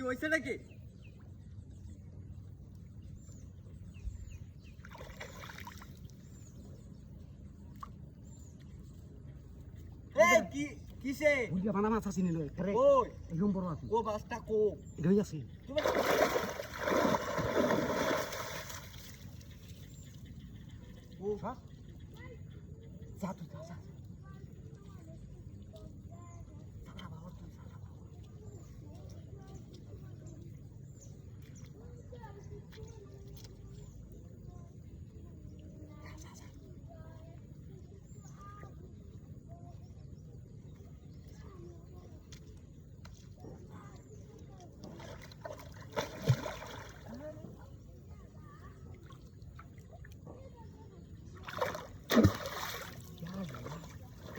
হইছে নাকি? এই কি কিসে? বুড়িয়া বানা মাছ আসিনি লই করে ওই একদম বড় আছে ও বাসটা কো এটাই আছে ও হ্যাঁ যা তুই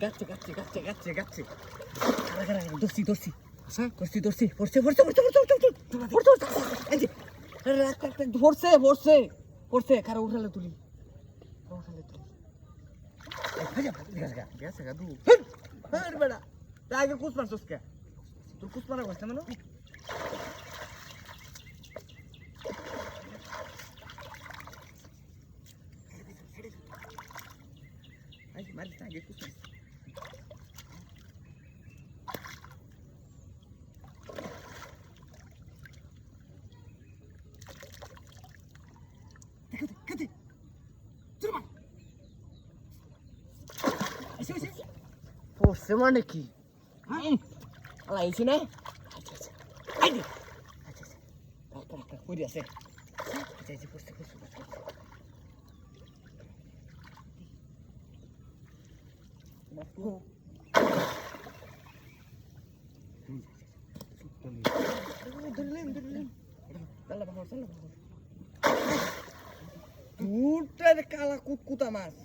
যা যা গাচ্ছে দর্শি দর্শি আচ্ছা দর্শি পড়ছে এই যে পড়ছে কারো উঠালে তুলি গেছে গাদু হ্যাঁ বেটা আগে কুছ মারছস কে তোর কুছ মারা কইছ না মানে আগে মারিস আগে কুছ মারছ কাটে তুরমা এসে পড়ছে মানে কি আলা আইছে না আচ্ছা আই দি আচ্ছা রাখ কই আছে আচ্ছা পড়ছে ধরলেন দালা বাহর দুটার কালা কুতকুতা মাছ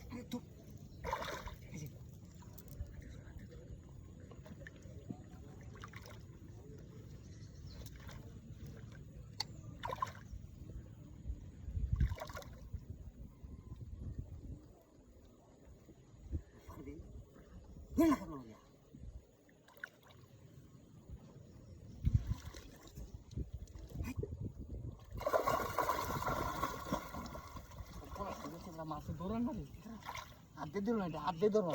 মাছ ধরান না রে হাতে দিল না হাতে ধরো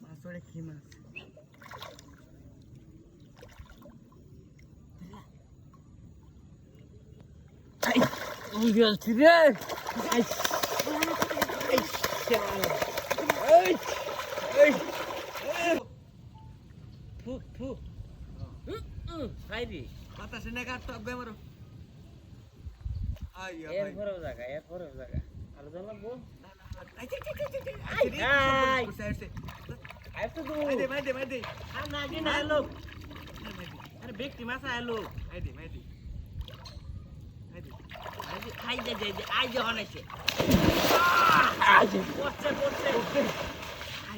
মাছ ওরে কি মাছ গেলছি রে বাতাসে না কাট টক বেমারো আইয়া এর পরেও জায়গা আর জানাবো আইতো তো মাইদে আর না কি না লোক আরে ব্যক্তি মাছ আলো মাইদে খাই দে আই যে হনাইছে পড়ছে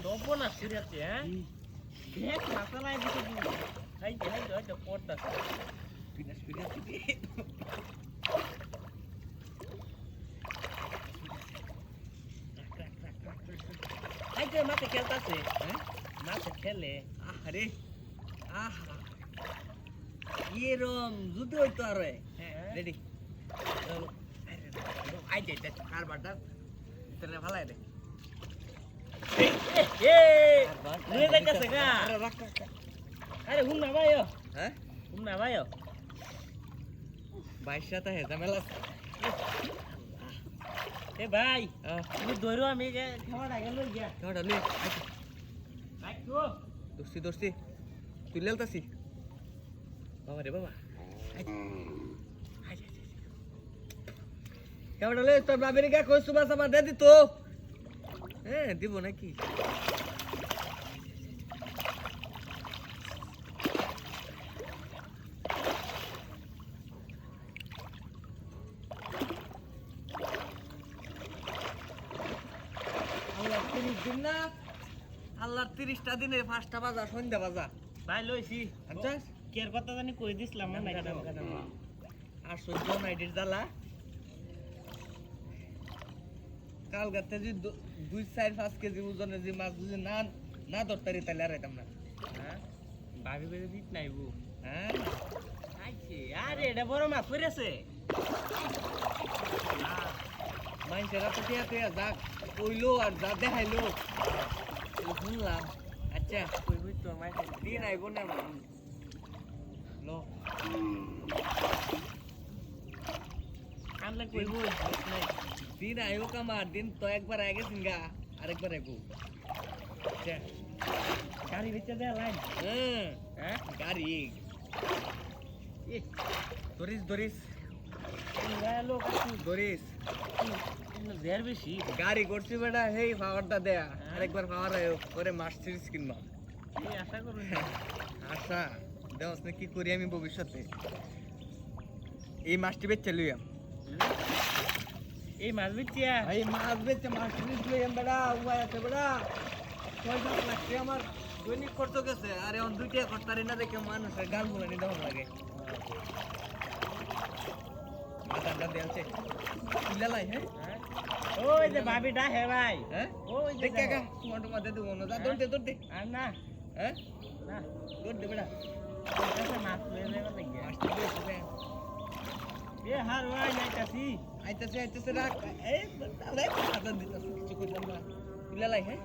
দবো না সিরিয়াসলি হ্যাঁ দেখ মাথা নাই দিতে দি খাই দে পড়তা পিনাস আই যে মাঠে খেলতাছে হ্যাঁ মাঠে খেলে আরে আহা এরম যুদ্ধ হইতো আরে রেডি আই দে কারবারটা তেরে ভালাই দে নিয়ে যাইতাছে গা আরে হুন না ভাইও হ্যাঁ হুন না ভাইও বাইশটা তা হেজামেলা এ ভাই তুমি দৌড়ো আমি যে খাওয়াটা গেল গিয়া কেমন লে রাখো দোস্তি তুই লেলতাছি বাবা রে বাবা কেমন লে তোর বাবির কে কই সুবা সাবা দে দিত হ্যাঁ দিব নাকি আল্লাহর 30টা দিনে 5টা বাজা সন্ধ্যা বাজা ভাই লইছি আচ্ছা কের কথা জানি কই দিছিলাম না আর সহ্য নাইটের জ্বালা কাল গাতে যে 2-4-5 কেজি ওজনের যে মাছ যদি না ধরতারি তাহলে আর আইতাম না হ্যাঁ ভাবি করে দিত নাই বউ হ্যাঁ আইছে আরে এটা বড় মাছ পড়েছে মানুষেরা তো টিয়া যাক কইলো আর যা দেখাইলো শুনলাম আচ্ছা কই বুঝ তোর মাছ দিন আইব না লো আনলে কই বুঝ নাই দিন আইব কামার দিন তো একবার আগে সিঙ্গা আরেকবার আইব আচ্ছা গাড়ি বেচে দে লাইন হ্যাঁ গাড়ি এ ধরিস গায় লোক আছে ধরিস জের বেশি গাড়ি করছি বেটা হেই পাওয়ারটা দেয়া আরেকবার পাওয়ার করে মাছ সিরিজ কিনবা এই আশা করুন আচ্ছা দেওয়াস না কি করি আমি ভবিষ্যতে এই মাছটি বেচে লইয়াম এই মাছ বেচিয়া এই মাছ বেচে মাছ সিরিজ লইয়াম বেটা উপায় আছে বেটা 6-7 লাখ টাকা আমার দৈনিক খরচ গেছে আর এখন 2 টাকা খরচারি না দেখে মানুষের গাল গুলো নিতে ভালো লাগে মাথাটা দেলছে ইলালাই হ্যাঁ ওই যে ভাবি ডাহে ভাই হ্যাঁ ওই যে দেখে কা তোমার মাঝে দেবো না যা দৌড়তে আর না হ্যাঁ না দৌড়তে বেটা এটা মাছ লয়ে যাবে লাগি মাছটি বেচে এ হার ভাই যাইতাছি আইতেছে রাখ এই তাহলে হাতে দিতেছে কিছু কইতাম না ইলালাই হ্যাঁ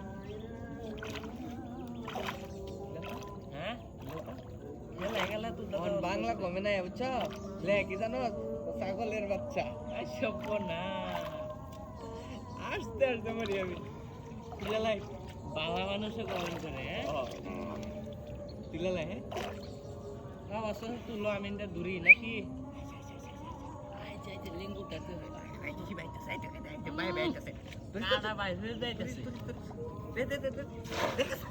হ্যাঁ গেলা গেলা তুই তখন বাংলা কমে নাই বুঝছো লে কি জানো ছাগলের বাচ্চা সব না আসতে আসতে মরি আমি গেলাই বাবা মানুষে কমেন্ট করে হ্যাঁ ইলালাই হ্যাঁ বাবা সব তুলো আমি এটা দূরি নাকি আইছে লিঙ্গুটাতে আইছে বাইতেছে আইতে বাই বাইতেছে কাটা বাইরে যাইতাছি দে দেখছ